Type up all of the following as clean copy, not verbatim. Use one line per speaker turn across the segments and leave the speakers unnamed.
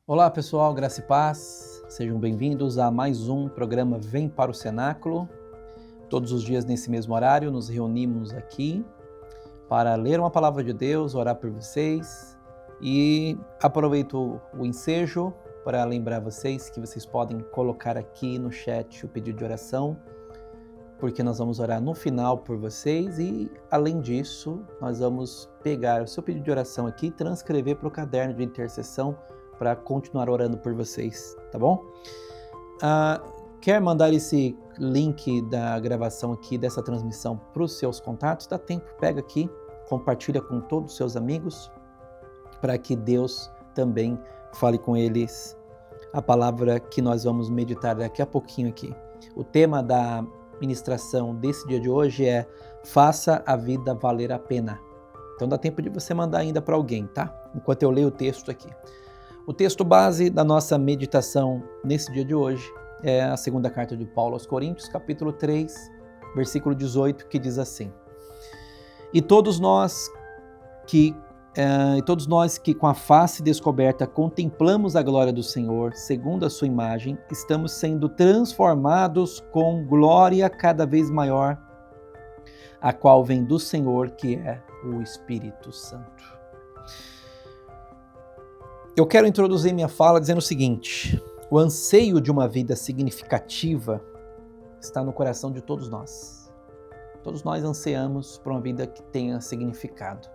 Olá pessoal, graça e paz, sejam bem-vindos a mais um programa Vem para o Cenáculo. Todos os dias nesse mesmo horário nos reunimos aqui para ler uma palavra de Deus, orar por vocês e aproveito o ensejo para lembrar vocês que vocês podem colocar aqui no chat o pedido de oração, porque nós vamos orar no final por vocês e, além disso, nós vamos pegar o seu pedido de oração aqui e transcrever para o caderno de intercessão para continuar orando por vocês, tá bom? Quer mandar esse link da gravação aqui, dessa transmissão, para os seus contatos? Dá tempo, pega aqui, compartilha com todos os seus amigos, para que Deus também fale com eles a palavra que nós vamos meditar daqui a pouquinho aqui. O tema da ministração desse dia de hoje é Faça a vida valer a pena. Então dá tempo de você mandar ainda para alguém, tá? Enquanto eu leio o texto aqui. O texto base da nossa meditação nesse dia de hoje é a segunda carta de Paulo aos Coríntios, capítulo 3, versículo 18, que diz assim: E todos nós que com a face descoberta contemplamos a glória do Senhor, segundo a sua imagem, estamos sendo transformados com glória cada vez maior, a qual vem do Senhor, que é o Espírito Santo. Eu quero introduzir minha fala dizendo o seguinte: o anseio de uma vida significativa está no coração de todos nós. Todos nós ansiamos por uma vida que tenha significado.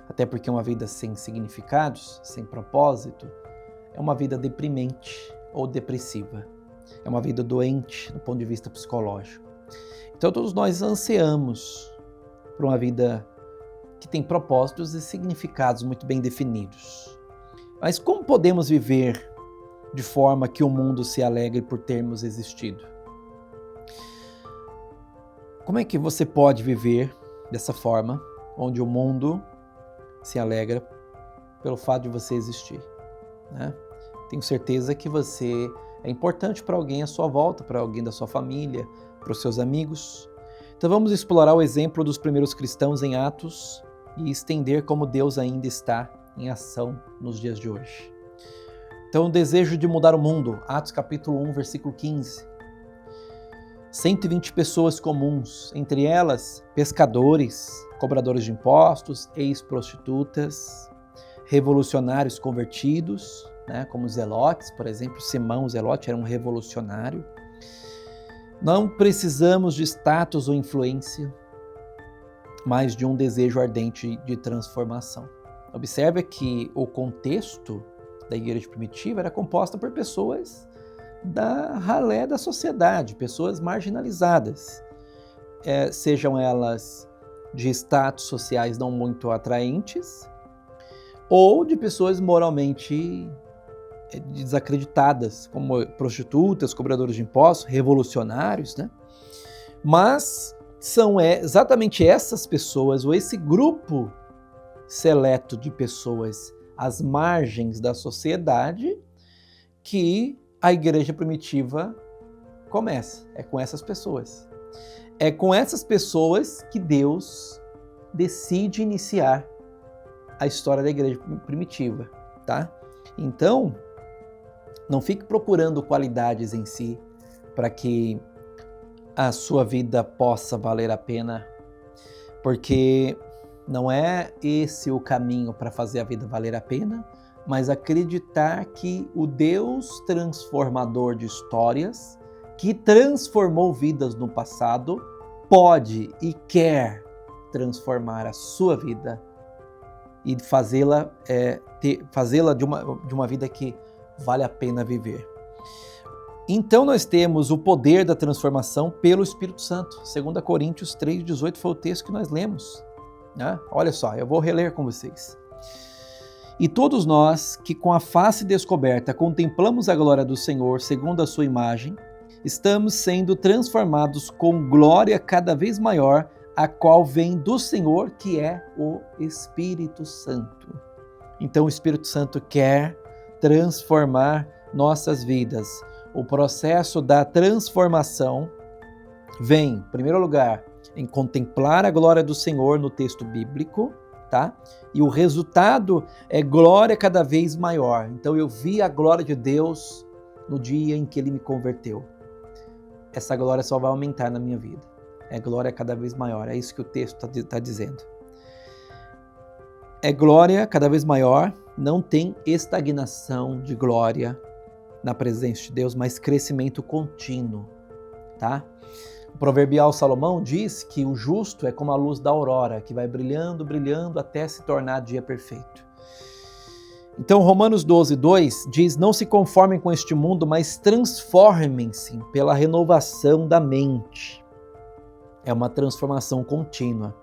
Até porque uma vida sem significados, sem propósito, é uma vida deprimente ou depressiva. É uma vida doente do ponto de vista psicológico. Então todos nós ansiamos por uma vida que tem propósitos e significados muito bem definidos. Mas como podemos viver de forma que o mundo se alegre por termos existido? Como é que você pode viver dessa forma, onde o mundo se alegra pelo fato de você existir, né? Tenho certeza que você é importante para alguém à sua volta, para alguém da sua família, para os seus amigos. Então vamos explorar o exemplo dos primeiros cristãos em Atos e estender como Deus ainda está em ação nos dias de hoje. Então, o desejo de mudar o mundo, Atos capítulo 1, versículo 15. 120 pessoas comuns, entre elas pescadores, cobradores de impostos, ex-prostitutas, revolucionários convertidos, né, como Zelotes, por exemplo. Simão, o Zelote, era um revolucionário. Não precisamos de status ou influência, mas de um desejo ardente de transformação. Observe que o contexto da igreja primitiva era composta por pessoas da ralé da sociedade, pessoas marginalizadas, sejam elas de status sociais não muito atraentes ou de pessoas moralmente desacreditadas, como prostitutas, cobradores de impostos, revolucionários, né? Mas são exatamente essas pessoas, ou esse grupo seleto de pessoas às margens da sociedade, que a igreja primitiva começa. É com essas pessoas. É com essas pessoas que Deus decide iniciar a história da igreja primitiva, tá? Então, não fique procurando qualidades em si para que a sua vida possa valer a pena, porque não é esse o caminho para fazer a vida valer a pena, mas acreditar que o Deus transformador de histórias, que transformou vidas no passado, pode e quer transformar a sua vida e fazê-la de uma vida que vale a pena viver. Então nós temos o poder da transformação pelo Espírito Santo. 2 Coríntios 3,18 foi o texto que nós lemos. Olha só, eu vou reler com vocês. E todos nós que com a face descoberta contemplamos a glória do Senhor segundo a sua imagem, estamos sendo transformados com glória cada vez maior, a qual vem do Senhor, que é o Espírito Santo. Então o Espírito Santo quer transformar nossas vidas. O processo da transformação vem, em primeiro lugar, em contemplar a glória do Senhor no texto bíblico, tá? E o resultado é glória cada vez maior. Então eu vi a glória de Deus no dia em que Ele me converteu. Essa glória só vai aumentar na minha vida. É glória cada vez maior, é isso que o texto está dizendo. É glória cada vez maior, não tem estagnação de glória na presença de Deus, mas crescimento contínuo, tá? O proverbial Salomão diz que o justo é como a luz da aurora, que vai brilhando, brilhando até se tornar dia perfeito. Então Romanos 12:2 diz: não se conformem com este mundo, mas transformem-se pela renovação da mente. É uma transformação contínua.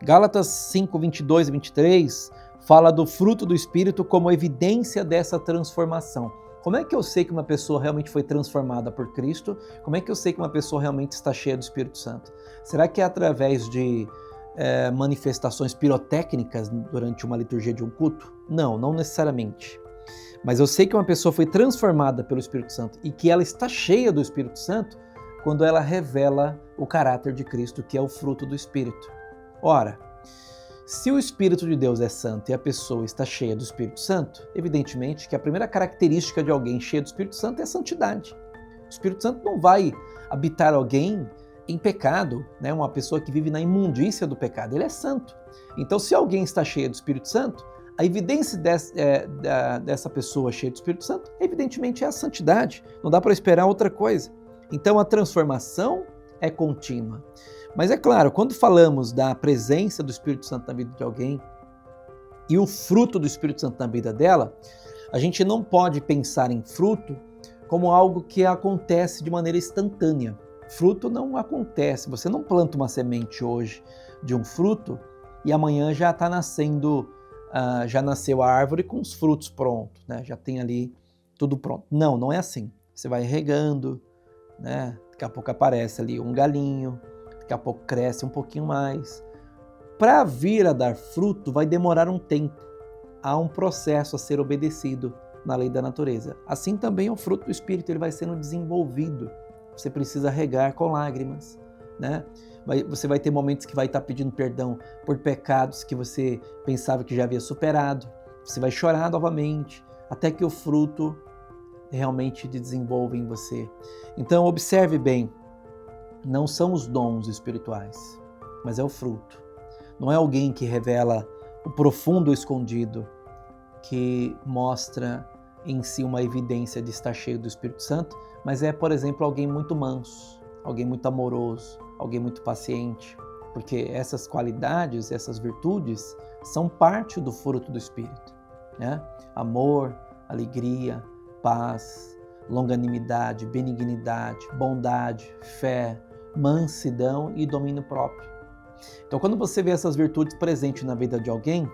Gálatas 5:22 e 23 fala do fruto do Espírito como evidência dessa transformação. Como é que eu sei que uma pessoa realmente foi transformada por Cristo? Como é que eu sei que uma pessoa realmente está cheia do Espírito Santo? Será que é através de manifestações pirotécnicas durante uma liturgia de um culto? Não necessariamente. Mas eu sei que uma pessoa foi transformada pelo Espírito Santo e que ela está cheia do Espírito Santo quando ela revela o caráter de Cristo, que é o fruto do Espírito. Ora, se o Espírito de Deus é santo e a pessoa está cheia do Espírito Santo, evidentemente que a primeira característica de alguém cheio do Espírito Santo é a santidade. O Espírito Santo não vai habitar alguém em pecado, né? Uma pessoa que vive na imundícia do pecado, ele é santo. Então, se alguém está cheio do Espírito Santo, a evidência dessa pessoa cheia do Espírito Santo, evidentemente, é a santidade. Não dá para esperar outra coisa. Então, a transformação é contínua. Mas é claro, quando falamos da presença do Espírito Santo na vida de alguém e o fruto do Espírito Santo na vida dela, a gente não pode pensar em fruto como algo que acontece de maneira instantânea. Fruto não acontece, você não planta uma semente hoje de um fruto e amanhã já está nascendo, já nasceu a árvore com os frutos prontos, né? Já tem ali tudo pronto. Não é assim. Você vai regando, né? Daqui a pouco aparece ali um galinho, daqui a pouco cresce um pouquinho mais. Para vir a dar fruto vai demorar um tempo. Há um processo a ser obedecido na lei da natureza. Assim também o fruto do Espírito, ele vai sendo desenvolvido. Você precisa regar com lágrimas, né? Você vai ter momentos que vai estar pedindo perdão por pecados que você pensava que já havia superado. Você vai chorar novamente, até que o fruto realmente desenvolva em você. Então observe bem, não são os dons espirituais, mas é o fruto. Não é alguém que revela o profundo escondido, que mostra em si uma evidência de estar cheio do Espírito Santo, mas é, por exemplo, alguém muito manso, alguém muito amoroso, alguém muito paciente, porque essas qualidades, essas virtudes são parte do fruto do Espírito, né? Amor, alegria, paz, longanimidade, benignidade, bondade, fé, mansidão e domínio próprio. Então, quando você vê essas virtudes presentes na vida de alguém,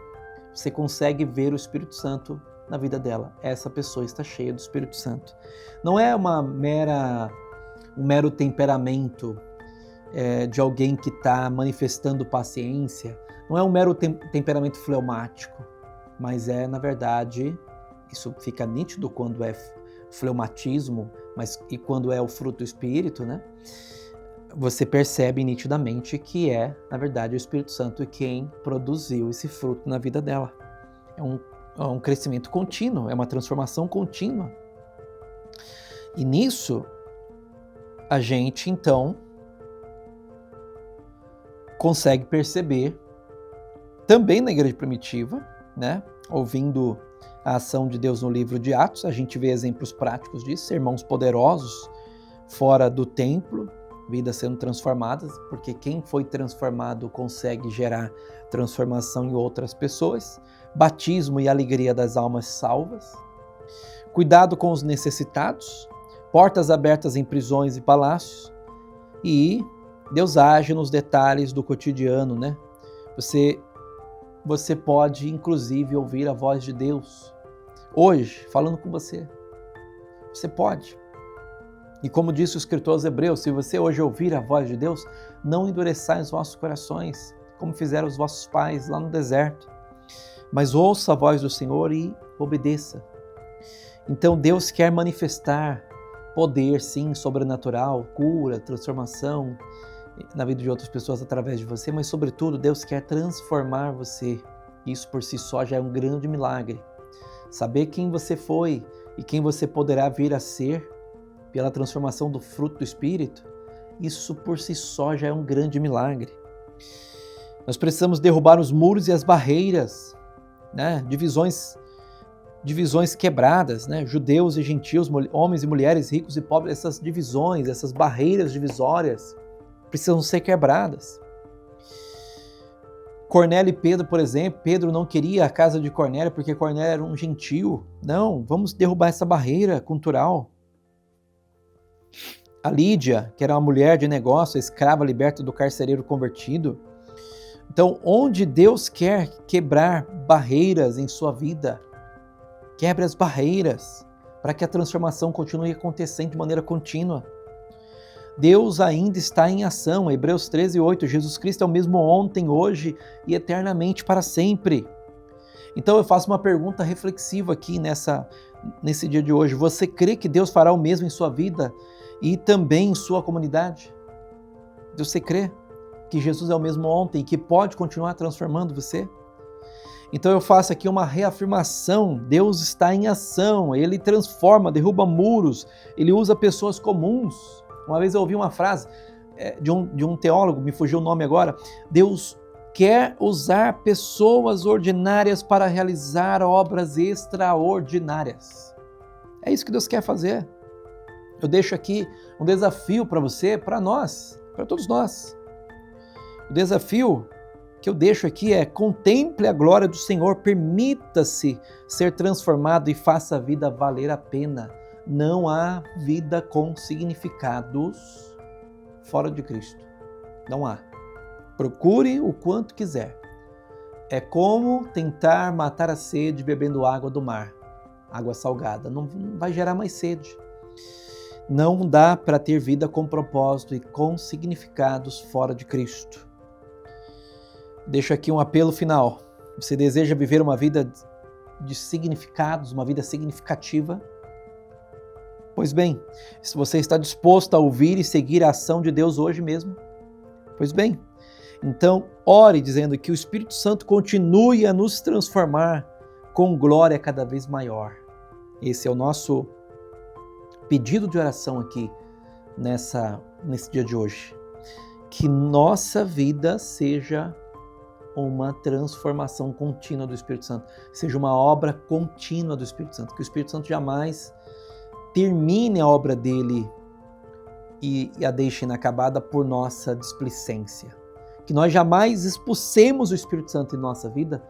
você consegue ver o Espírito Santo na vida dela. Essa pessoa está cheia do Espírito Santo. Não é um mero temperamento de alguém que está manifestando paciência, não é um mero temperamento fleumático, mas é, na verdade, isso fica nítido quando é fleumatismo, e quando é o fruto do Espírito, né? Você percebe nitidamente que é, na verdade, o Espírito Santo quem produziu esse fruto na vida dela. É um crescimento contínuo, é uma transformação contínua. E nisso, a gente, então, consegue perceber, também na igreja primitiva, né? Ouvindo a ação de Deus no livro de Atos, a gente vê exemplos práticos disso, irmãos poderosos fora do templo, vidas sendo transformadas, porque quem foi transformado consegue gerar transformação em outras pessoas. Batismo e alegria das almas salvas. Cuidado com os necessitados. Portas abertas em prisões e palácios. E Deus age nos detalhes do cotidiano, né? Você pode, inclusive, ouvir a voz de Deus hoje, falando com você. Você pode. E como disse o escritor aos Hebreus, se você hoje ouvir a voz de Deus, não endureçais os vossos corações, como fizeram os vossos pais lá no deserto. Mas ouça a voz do Senhor e obedeça. Então Deus quer manifestar poder, sim, sobrenatural, cura, transformação, na vida de outras pessoas através de você, mas sobretudo Deus quer transformar você. Isso por si só já é um grande milagre. Saber quem você foi e quem você poderá vir a ser pela transformação do fruto do Espírito, isso por si só já é um grande milagre. Nós precisamos derrubar os muros e as barreiras, né? Divisões quebradas, né? Judeus e gentios, homens e mulheres, ricos e pobres, essas divisões, essas barreiras divisórias precisam ser quebradas. Cornélio e Pedro, por exemplo, Pedro não queria a casa de Cornélio porque Cornélio era um gentio. Não, vamos derrubar essa barreira cultural. A Lídia, que era uma mulher de negócio, a escrava liberta do carcereiro convertido. Então, onde Deus quer quebrar barreiras em sua vida, quebre as barreiras para que a transformação continue acontecendo de maneira contínua. Deus ainda está em ação. Hebreus 13:8, Jesus Cristo é o mesmo ontem, hoje e eternamente para sempre. Então eu faço uma pergunta reflexiva aqui nesse dia de hoje. Você crê que Deus fará o mesmo em sua vida e também em sua comunidade? Você crê que Jesus é o mesmo ontem e que pode continuar transformando você? Então eu faço aqui uma reafirmação. Deus está em ação, Ele transforma, derruba muros, Ele usa pessoas comuns. Uma vez eu ouvi uma frase de um teólogo, me fugiu o nome agora. Deus quer usar pessoas ordinárias para realizar obras extraordinárias. É isso que Deus quer fazer. Eu deixo aqui um desafio para você, para nós, para todos nós. O desafio que eu deixo aqui é: contemple a glória do Senhor, permita-se ser transformado e faça a vida valer a pena. Não há vida com significados fora de Cristo. Não há. Procure o quanto quiser. É como tentar matar a sede bebendo água do mar. Água salgada. Não vai gerar mais sede. Não dá para ter vida com propósito e com significados fora de Cristo. Deixo aqui um apelo final. Você deseja viver uma vida de significados, uma vida significativa? Pois bem, se você está disposto a ouvir e seguir a ação de Deus hoje mesmo, pois bem, então ore dizendo que o Espírito Santo continue a nos transformar com glória cada vez maior. Esse é o nosso pedido de oração aqui nesse dia de hoje. Que nossa vida seja uma transformação contínua do Espírito Santo, seja uma obra contínua do Espírito Santo, que o Espírito Santo jamais termine a obra dele e a deixe inacabada por nossa displicência. Que nós jamais expulsemos o Espírito Santo em nossa vida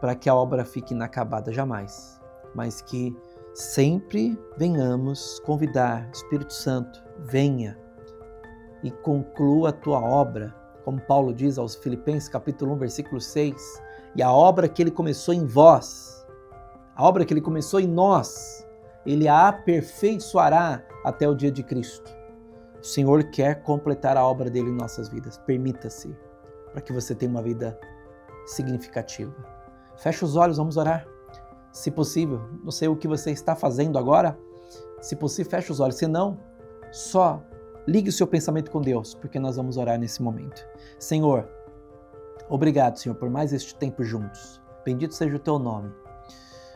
para que a obra fique inacabada, jamais. Mas que sempre venhamos convidar, Espírito Santo, venha e conclua a tua obra, como Paulo diz aos Filipenses, capítulo 1, versículo 6, e a obra que ele começou em vós, a obra que ele começou em nós, ele a aperfeiçoará até o dia de Cristo. O Senhor quer completar a obra dele em nossas vidas. Permita-se, para que você tenha uma vida significativa. Feche os olhos, vamos orar. Se possível, não sei o que você está fazendo agora, se possível, feche os olhos. Se não, só ligue o seu pensamento com Deus, porque nós vamos orar nesse momento. Senhor, obrigado, Senhor, por mais este tempo juntos. Bendito seja o teu nome.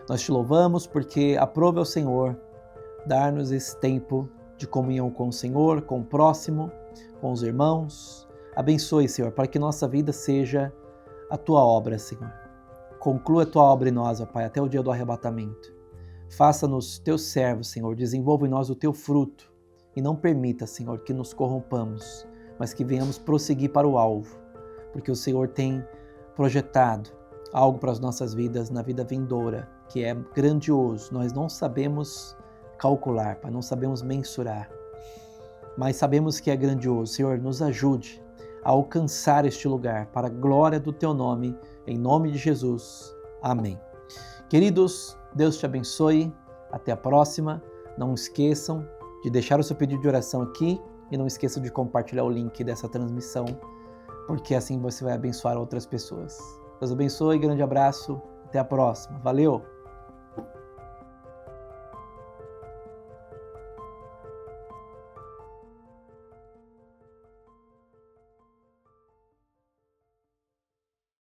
Nós te louvamos porque aprove ao Senhor dar-nos esse tempo de comunhão com o Senhor, com o próximo, com os irmãos. Abençoe, Senhor, para que nossa vida seja a tua obra, Senhor. Conclua a tua obra em nós, ó Pai, até o dia do arrebatamento. Faça-nos teus servos, Senhor, desenvolva em nós o teu fruto e não permita, Senhor, que nos corrompamos, mas que venhamos prosseguir para o alvo, porque o Senhor tem projetado algo para as nossas vidas na vida vindoura, que é grandioso. Nós não sabemos calcular, Pai, não sabemos mensurar, mas sabemos que é grandioso. Senhor, nos ajude a alcançar este lugar para a glória do teu nome, em nome de Jesus. Amém. Queridos, Deus te abençoe. Até a próxima. Não esqueçam de deixar o seu pedido de oração aqui e não esqueçam de compartilhar o link dessa transmissão, porque assim você vai abençoar outras pessoas. Deus abençoe, grande abraço, até a próxima. Valeu!